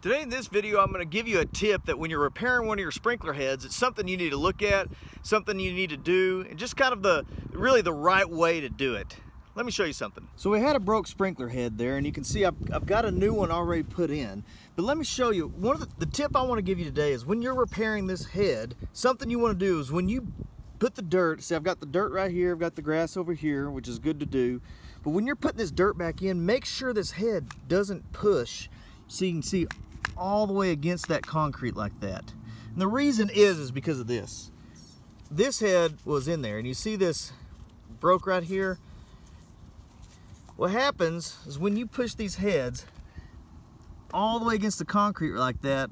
Today in this video, I'm going to give you a tip that when you're repairing one of your sprinkler heads, it's something you need to look at, something you need to do, and just kind of really the right way to do it. Let me show you something. So we had a broke sprinkler head there, and you can see I've got a new one already put in. But let me show you, one of the tip I want to give you today is when you're repairing this head, something you want to do is when you put the dirt, see I've got the dirt right here, I've got the grass over here, which is good to do. But when you're putting this dirt back in, make sure this head doesn't push so you can see all the way against that concrete like that. And the reason is because of this. This head was in there, and you see this broke right here. What happens is when you push these heads all the way against the concrete like that,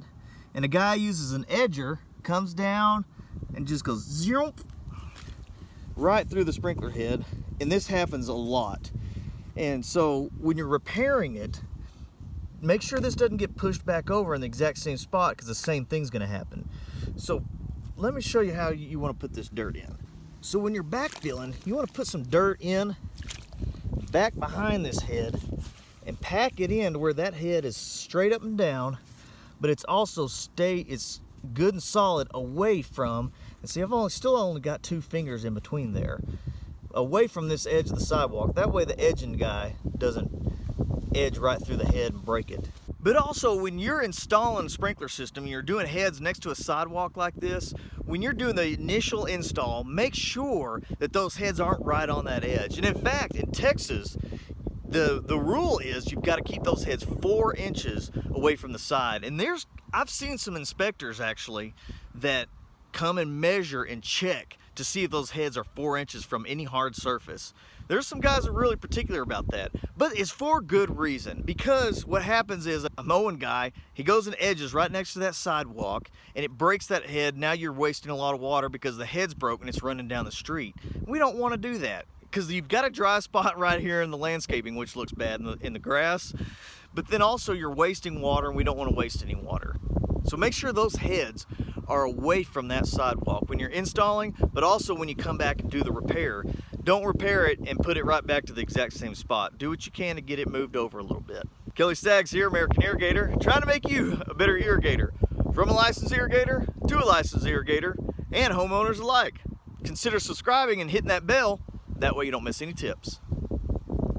and a guy uses an edger, comes down and just goes zoom right through the sprinkler head, and this happens a lot. And so when you're repairing it, make sure this doesn't get pushed back over in the exact same spot, because the same thing's going to happen. So let me show you how you want to put this dirt in. So when you're backfilling, you want to put some dirt in back behind this head and pack it in to where that head is straight up and down, but it's also it's good and solid away from, and see I've still only got 2 fingers in between there, away from this edge of the sidewalk. That way the edging guy doesn't edge right through the head and break it. But also when you're installing a sprinkler system, you're doing heads next to a sidewalk like this, when you're doing the initial install, make sure that those heads aren't right on that edge. And in fact, in Texas, the rule is you've got to keep those heads 4 inches away from the side. And I've seen some inspectors actually that come and measure and check to see if those heads are 4 inches from any hard surface. There's some guys that are really particular about that, but it's for good reason, because what happens is a mowing guy, he goes and edges right next to that sidewalk and it breaks that head. Now you're wasting a lot of water because the head's broken, it's running down the street. We don't want to do that, because you've got a dry spot right here in the landscaping, which looks bad in the grass, but then also you're wasting water, and we don't want to waste any water. So make sure those heads are away from that sidewalk when you're installing, but also when you come back and do the repair. Don't repair it and put it right back to the exact same spot. Do what you can to get it moved over a little bit. Kelly Staggs here, American Irrigator, trying to make you a better irrigator. From a licensed irrigator to a licensed irrigator, and homeowners alike. Consider subscribing and hitting that bell, that way you don't miss any tips.